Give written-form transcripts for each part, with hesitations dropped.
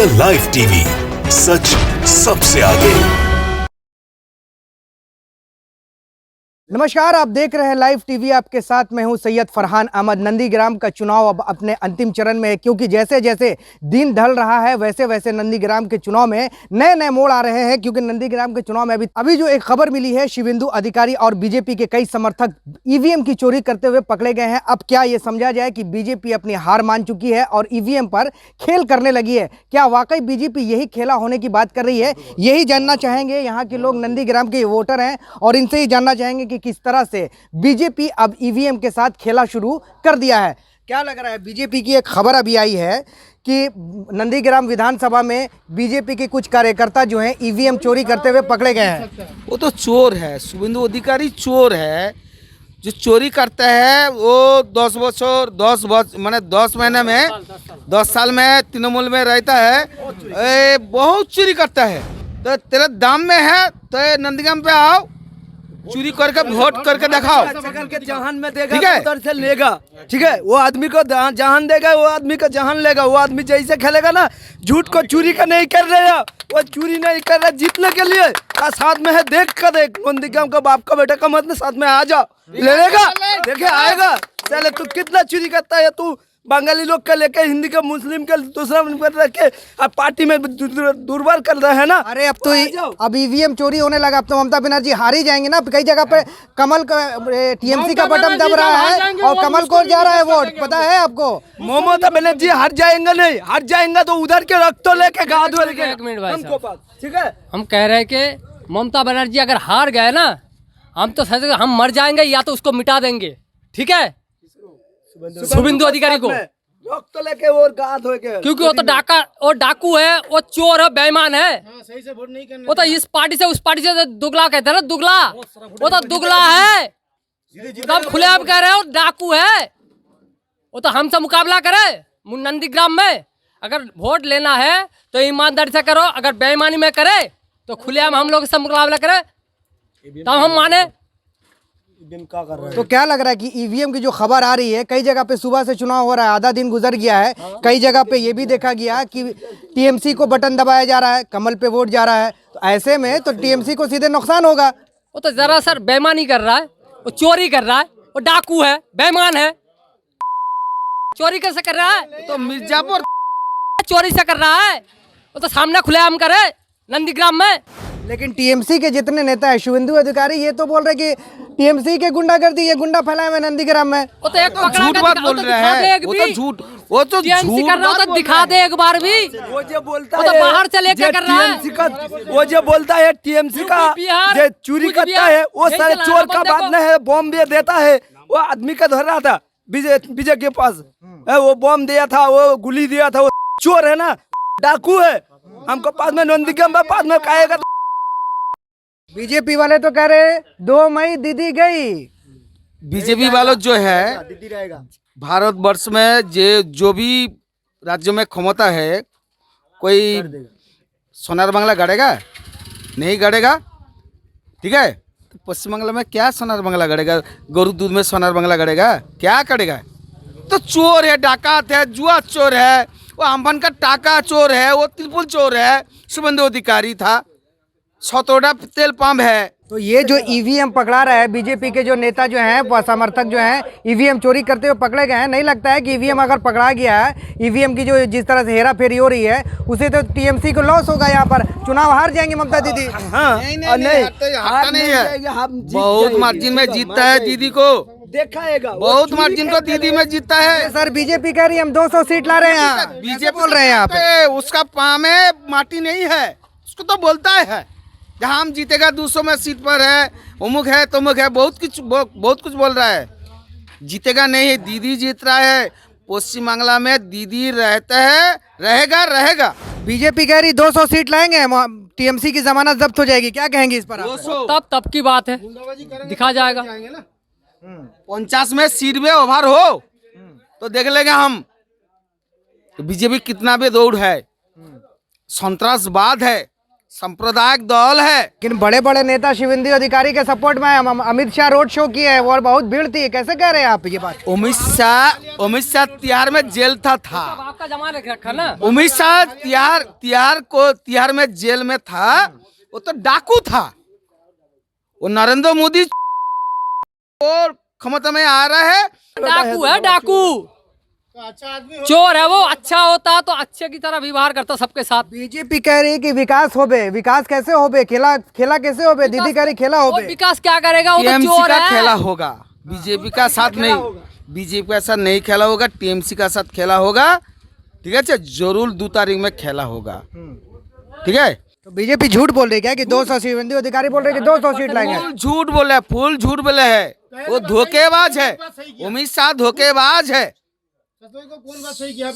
Real live TV, सच सबसे आगे। नमस्कार, आप देख रहे हैं लाइव टीवी। आपके साथ मैं हूं सैयद फरहान अहमद। नंदीग्राम का चुनाव अब अपने अंतिम चरण में है, क्योंकि जैसे जैसे दिन ढल रहा है वैसे वैसे नंदीग्राम के चुनाव में नए नए मोड़ आ रहे हैं। क्योंकि नंदीग्राम के चुनाव में अभी जो एक खबर मिली है, शिवेंदु अधिकारी और बीजेपी के कई समर्थक ईवीएम की चोरी करते हुए पकड़े गए हैं। अब क्या ये समझा जाए कि बीजेपी अपनी हार मान चुकी है और ईवीएम पर खेल करने लगी है? क्या वाकई बीजेपी यही खेला होने की बात कर रही है? यही जानना चाहेंगे यहाँ के लोग, नंदीग्राम के वोटर हैं, और इनसे ही जानना चाहेंगे कि किस तरह से बीजेपी अब ईवीएम के साथ खेला शुरू कर दिया है। क्या लग रहा है? बीजेपी की एक खबर अभी आई है कि नंदीग्राम विधानसभा में बीजेपी के कुछ कार्यकर्ता जो हैं ईवीएम चोरी करते हुए पकड़े गए हैं। वो तो चोर है, शिवेंदु अधिकारी चोर है। जो चोरी करता है वो 10 महीने में 10 साल में तृणमूल में रहता है, बहुत चोरी करता है। तो तेरा दाम में है तो नंदीग्राम पे आओ, चोरी करके वोट करके दिखाओ। के जहान में देगा, ठीक है, उधर से लेगा, ठीक है। वो आदमी को जहान देगा, वो आदमी को जहान लेगा। वो आदमी जैसे खेलेगा ना, झूठ को चोरी का नहीं कर रहे हैं, वो चोरी नहीं कर रहा जीतने के लिए। साथ में है, देख कर देख, नंदीग्राम का बाप का बेटा का मत में साथ में आ जाओ, ले लेगा, देखे आएगा। चले तू कितना चोरी करता है, तू बंगाली लोग का लेके हिंदी का मुस्लिम का दूसरा रखे पार्टी में दुर्बल कर रहे हैं ना। अरे अब ईवीएम चोरी होने लगा। अब तो ममता बनर्जी हार ही जाएंगे ना। कई जगह पे कमल का टीएमसी का बटन दब रहा है और कमल को जा रहा है वोट, पता है आपको? ममता बनर्जी हार जाएंगे नहीं, हार जाएंगे तो उधर के रख तो लेके गा दो। एक मिनट भाई साहब, ठीक है, हम कह रहे हैं कि ममता बनर्जी अगर हार गए ना, हम तो हम मर जाएंगे या तो उसको मिटा देंगे, ठीक है, शिवेंदु अधिकारी को। रख तो लेके और गा दो, क्योंकि वो तो डाकू है, वो चोर है, बेईमान है। सही से वोट नहीं करना। वो तो इस पार्टी से उस पार्टी से दुगला कहते हैं ना, दुगला। वो तो दुगला है, तब खुलेआम कह रहे हो डाकू है। वो तो हमसे मुकाबला करे नंदीग्राम में। अगर वोट लेना है तो ईमानदारी से करो, अगर बेईमानी में करे तो खुलेआम हम लोग से मुकाबला करे, तब हम माने। तो क्या लग रहा है कि ईवीएम की जो खबर आ रही है, कई जगह पे सुबह से चुनाव हो रहा है, आधा दिन गुजर गया है, कई जगह पे ये भी देखा गया कि टीएमसी को बटन दबाया जा रहा है, कमल पे वोट जा रहा है। तो ऐसे में तो टीएमसी को सीधे नुकसान होगा। वो तो जरा सर बेईमानी कर रहा है, वो चोरी कर रहा है, वो डाकू है, बेईमान है। चोरी कैसे कर रहा है? तो मिर्जापुर चोरी से कर रहा है, वो तो सामने खुलेआम करे नंदीग्राम में। लेकिन टीएमसी के जितने नेता है, शिवेंदु अधिकारी ये तो बोल रहे कि टीएमसी के गुंडागर्दी, ये गुंडा फैलाए हुए नंदीग्राम में। वो तो एक झूठ बात बोल रहे हैं, वो तो झूठ, वो तो टीएमसी कर रहा हो तो दिखा दे एक बार भी। वो जो बोलता वो तो है बाहर से लेके कर रहा है। टीएमसी का, वो जो बोलता है टीएमसी का जो चोरी करता है, वो सारे चोर का बात नहीं है। बॉम्ब भी देता है, वो आदमी का धर रहा था विजय के पास, वो बॉम्ब दिया था, वो गोली दिया था। वो चोर है ना, डाकू है। हमको पास में नंदीग्राम पास में खाएगा। बीजेपी वाले तो कह रहे 2 मई दीदी गई। बीजेपी वालों जो है, भारतवर्ष में जो भी राज्य में क्षमता है, कोई सोनार बांग्ला गढ़ेगा नहीं गढ़ेगा, ठीक है। तो पश्चिम बंगाल में क्या सोनार बांग्ला गढ़ेगा? गरु दूध में सोनार बांग्ला गढ़ेगा? क्या करेगा? तो चोर है, डाकात है, जुआ चोर है, वो अम्बन का टाका चोर है, वो त्रिपुल चोर है। शिवेंदु अधिकारी था, सतोड़ा तेल पंप है। तो ये जो ईवीएम पकड़ा रहा है, बीजेपी के जो नेता जो हैं, समर्थक जो हैं, ईवीएम चोरी करते हुए पकड़े गए हैं। नहीं लगता है कि ईवीएम अगर पकड़ा गया है, ईवीएम की जो जिस तरह से हेरा फेरी हो रही है, उसे तो टीएमसी को लॉस होगा, यहाँ पर चुनाव हार जाएंगे ममता दीदी। हाँ, नहीं है, बहुत मार्जिन में जीतता है दीदी को, देखाएगा बहुत मार्जिन को दीदी में जीतता है। सर बीजेपी कह रही है हम 200 सीट ला रहे हैं, बीजेपी बोल रहे हैं यहाँ पे। उसका पाँव में माटी नहीं है, उसको तो बोलता है जहाँ हम जीतेगा 200 में सीट पर है, उमुक है तमुक है, बहुत कुछ बोल रहा है। जीतेगा नहीं, दीदी जीत रहा है। पश्चिम बांग्ला में दीदी रहता है, रहेगा। बीजेपी कह रही 200 सीट लाएंगे, टीएमसी की जमानत जब्त हो जाएगी। क्या कहेंगे इस पर आप? तब की बात है, दिखा जाएगा। 50 में सीट में ओवर हो तो देख लेंगे हम। तो बीजेपी कितना भी दौड़ है, संतरासवाद है, सांप्रदायिक दल है। लेकिन बड़े बड़े नेता शुभेंदु अधिकारी के सपोर्ट में अमित शाह रोड शो किए हैं और बहुत भीड़ थी, कैसे कह रहे हैं आप ये बात? अमित शाह तिहाड़ में जेल था आपका जमा रखा ना। अमित शाह तिहाड़ में जेल में था, वो तो डाकू था। वो नरेंद्र मोदी और क्षमता में आ रहा है, डाकू है, डाकू चोर है वो। अच्छा होता तो अच्छे की तरह व्यवहार करता सबके साथ। बीजेपी कह रही है कि विकास होबे, विकास कैसे होबे, खेला कैसे होबे? दीदी कह रही खेला वो होबे। विकास क्या करेगा, वो तो टीएमसी चोर का है। खेला होगा, बीजेपी का साथ नहीं, बीजेपी का साथ नहीं खेला होगा, टीएमसी का साथ खेला होगा। ठीक है, जरूर 2 तारीख में खेला होगा। ठीक है, तो बीजेपी झूठ बोल रही है क्या कि 200 शुभेंदु अधिकारी बोल रहे हैं कि 200 सीट लाएंगे? फुल झूठ बोले, फुल झूठ बोले है। वो धोखेबाज है, अमित शाह धोखेबाज है,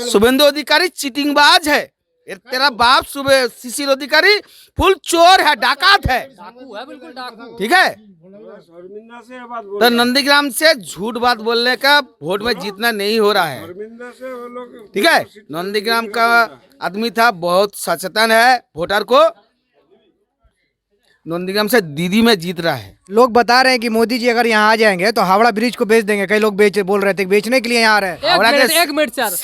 शुभेंदु अधिकारी चीटिंगबाज है। ये तेरा बाप शिशिर अधिकारी फुल चोर है, डाकत है। डाकू है, बिल्कुल डाकू। ठीक है, तो नंदीग्राम से झूठ बात बोलने का वोट में जीतना नहीं हो रहा है। ठीक है, नंदीग्राम का आदमी था, बहुत सचेतन है वोटर को। नंदीग्राम से दीदी में जीत रहा है। लोग बता रहे हैं कि मोदी जी अगर यहाँ आ जाएंगे तो हावड़ा ब्रिज को बेच देंगे। कई लोग बोल रहे थे बेचने के लिए यहाँ आ रहे हैं। एक मिनट सर,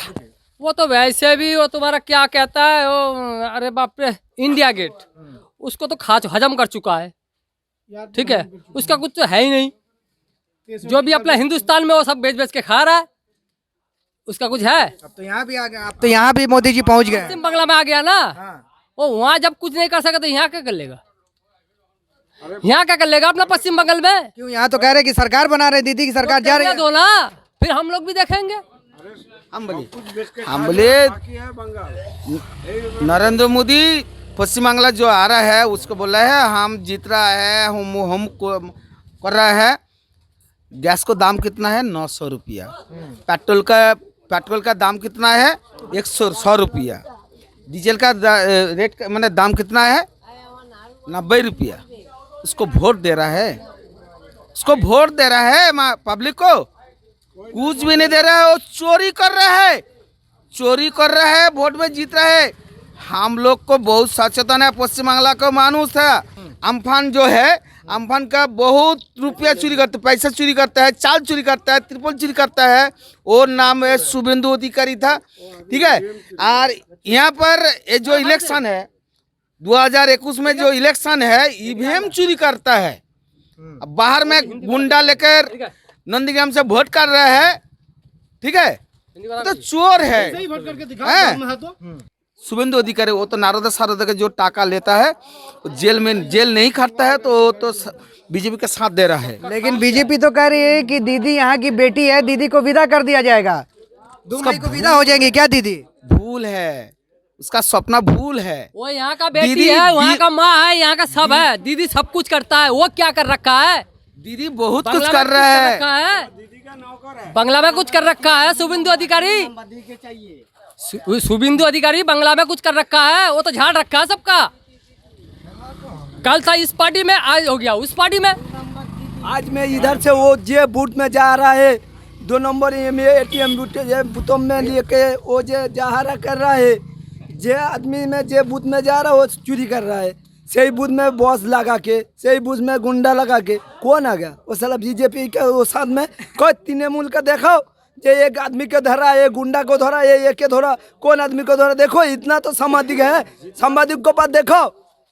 वो तो वैसे भी वो तुम्हारा क्या कहता है वो, अरे बाप रे, इंडिया गेट उसको तो हजम कर चुका है। ठीक है, उसका कुछ तो है ही नहीं। जो भी अपना हिंदुस्तान में वो सब बेच बेच के खा रहा है, उसका कुछ है? अब तो यहाँ भी आ गए, अब तो यहाँ भी मोदी जी पहुँच गए। पश्चिम बंगला में आ गया ना। वो वहाँ जब कुछ नहीं कर सका तो यहाँ क्या कर लेगा? यहाँ क्या कर लेगा अपना पश्चिम बंगाल में? क्यों? यहाँ तो कह रहे हैं कि सरकार बना रहे, दीदी की सरकार जा रही है। दो ना, फिर हम लोग भी देखेंगे। हम बोले नरेंद्र मोदी पश्चिम बांग्ला जो आ रहा है उसको बोल रहा है हम जीत रहा है, हम कर रहा है। गैस को दाम कितना है? 900 रुपया। पेट्रोल का दाम कितना है? 100 रुपया। डीजल का रेट मैंने दाम कितना है? 90 रुपया। उसको वोट दे रहा है, उसको वोट दे रहा है पब्लिक को, कुछ भी नहीं दे रहा है। वो चोरी कर रहा है, चोरी कर रहा है, वोट में जीत रहा है। हम लोग को बहुत सचेतन है, पश्चिम बांग्ला का मानुस है। अम्फान जो है, अम्फान का बहुत रुपया चोरी करता है, पैसा चोरी करता है, चाल चोरी करता है, त्रिपल चोरी करता है। और नाम है शुभेंदु अधिकारी था। ठीक है, और यहाँ पर ये जो इलेक्शन है 2021 में जो इलेक्शन है, ईवीएम चोरी करता है। अब बाहर में गुंडा लेकर नंदीग्राम से वोट कर रहा है। ठीक है, तो चोर है। शुभेंदु अधिकारी वो तो नारदा सारदा का जो टाका लेता है, जेल नहीं खाता है, तो बीजेपी का साथ दे रहा है। लेकिन बीजेपी तो कह रही है कि दीदी यहाँ की बेटी है, दीदी को विदा कर दिया जाएगा। 2 मई को विदा हो जाएंगी क्या दीदी? भूल है, उसका सपना भूल है। वो यहाँ का बेटी है, वहाँ का माँ है, यहाँ का सब है। दीदी सब कुछ करता है, वो क्या कर रखा है? दीदी बहुत कुछ कर रहा है। बंगला में कुछ कर रखा है शुभेंदु अधिकारी। शुभेंदु अधिकारी बंगला में कुछ कर रखा है, वो तो झाड़ रखा है सबका। कल था इस पार्टी में, आज हो गया उस पार्टी में। आज मैं इधर से वो जे बूथ में जा रहा है, 2 नंबर ATM बूथों में लेके वो जे जहारा कर रहा है, जे आदमी में जे बूथ में जा रहा है वो चोरी कर रहा है। सही बूथ में बॉस लगा के, सही बूथ में गुंडा लगा के, कौन आ गया? वो साला बीजेपी के वो साथ में कोई तृणमूल का देखो, ये एक आदमी को धरा, ये गुंडा को धरा, ये के धरा, कौन आदमी को धरा? देखो इतना तो संवादिक है, संवादिक को पास देखो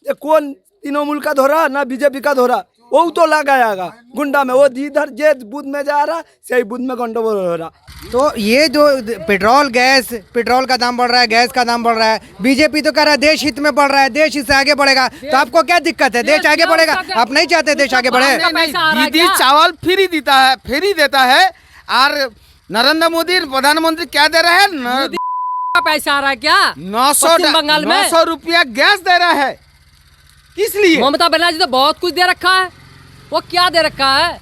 ये कौन तृणमूल का धरा ना बीजेपी का धरा, वो तो लगाएगा गुंडा में। वो इधर जे बूथ में जा रहा, सही बूथ में गंडगोल हो रहा। तो ये जो पेट्रोल का दाम बढ़ रहा है, गैस का दाम बढ़ रहा है, बीजेपी तो कह रहा है देश हित में बढ़ रहा है, देश इससे आगे बढ़ेगा। तो आपको क्या दिक्कत है? देश आगे बढ़ेगा, आप नहीं चाहते देश आगे बढ़े? दीदी चावल फ्री देता है और नरेंद्र मोदी प्रधानमंत्री क्या दे रहा है? पैसा आ रहा है क्या? 900 रुपया गैस दे रहा है। इसलिए ममता बनर्जी तो बहुत कुछ दे रखा है, वो क्या दे रखा है?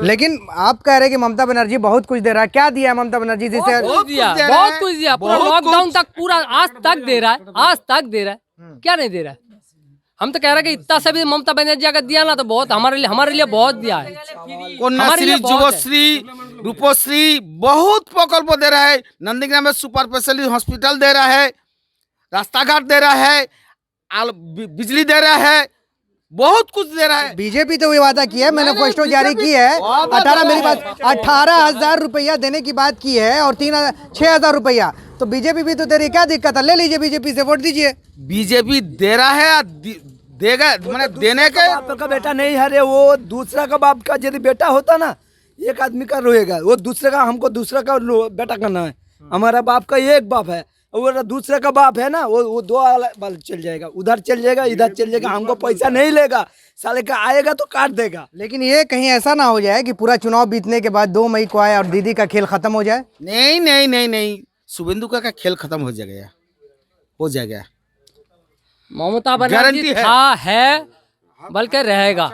लेकिन आप कह रहे हैं कि ममता बनर्जी बहुत कुछ दे रहा है। क्या दिया है ममता बनर्जी जी से? बहुत कुछ दिया, पूरा लॉकडाउन तक पूरा आज तक दे रहा है, क्या नहीं दे रहा है? हम तो कह रहे हैं कि इतना सभी ममता बनर्जी अगर दिया ना तो बहुत हमारे लिए बहुत दिया है। कन्याश्री, जुवश्री, रूपश्री बहुत प्रकल्प दे रहा है। नंदीग्राम में सुपर स्पेशलिस्ट हॉस्पिटल दे रहा है, रास्ता घाट दे रहा है, बिजली दे रहा है, बहुत कुछ दे रहा है। बीजेपी तो ये वादा किया है, मैनिफेस्टो जारी की है, 18,000 रुपया देने की बात की है और 6,000 रुपया। तो बीजेपी भी तो दे रही, क्या दिक्कत है? ले लीजिए, बीजेपी से वोट दीजिए। बीजेपी दे रहा है, देगा, मैंने देने के बाप का बेटा नहीं है रे, वो दूसरा का बाप का यदि बेटा होता ना, एक आदमी का रोएगा, वो दूसरे का, हमको दूसरा का बेटा करना है। हमारा बाप का एक बाप है, और दूसरे का बाप है ना, वो दो बाल चल जाएगा, उधर चल जाएगा, इधर चल जाएगा, हमको पैसा नहीं लेगा, साले का आएगा तो काट देगा। लेकिन ये कहीं ऐसा ना हो जाए कि पूरा चुनाव बीतने के बाद 2 मई को आए और दीदी का खेल खत्म हो जाए। नहीं नहीं नहीं नहीं, शुभेंदु का खेल खत्म हो जाएगा, हो जाएगा। ममता बनर्जी गारंटी है। था, है, बल्कि रहेगा।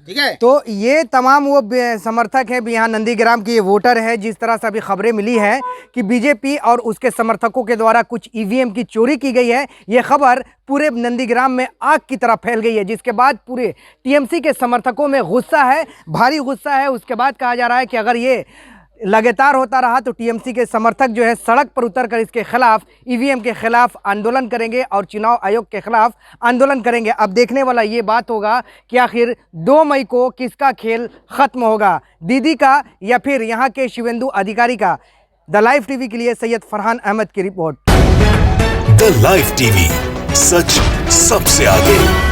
ठीक है। तो ये तमाम वो समर्थक हैं, यहाँ नंदीग्राम के ये वोटर है। जिस तरह से अभी खबरें मिली हैं कि बीजेपी और उसके समर्थकों के द्वारा कुछ ईवीएम की चोरी की गई है, ये खबर पूरे नंदीग्राम में आग की तरह फैल गई है, जिसके बाद पूरे टीएमसी के समर्थकों में गुस्सा है, भारी गुस्सा है। उसके बाद कहा जा रहा है कि अगर ये लगातार होता रहा तो टीएमसी के समर्थक जो है सड़क पर उतरकर इसके खिलाफ, ईवीएम के खिलाफ आंदोलन करेंगे और चुनाव आयोग के खिलाफ आंदोलन करेंगे। अब देखने वाला ये बात होगा कि आखिर 2 मई को किसका खेल खत्म होगा, दीदी का या फिर यहाँ के शुभेंदु अधिकारी का। द लाइव टीवी के लिए सैयद फरहान अहमद की रिपोर्ट। द लाइव टीवी, सच सबसे आगे।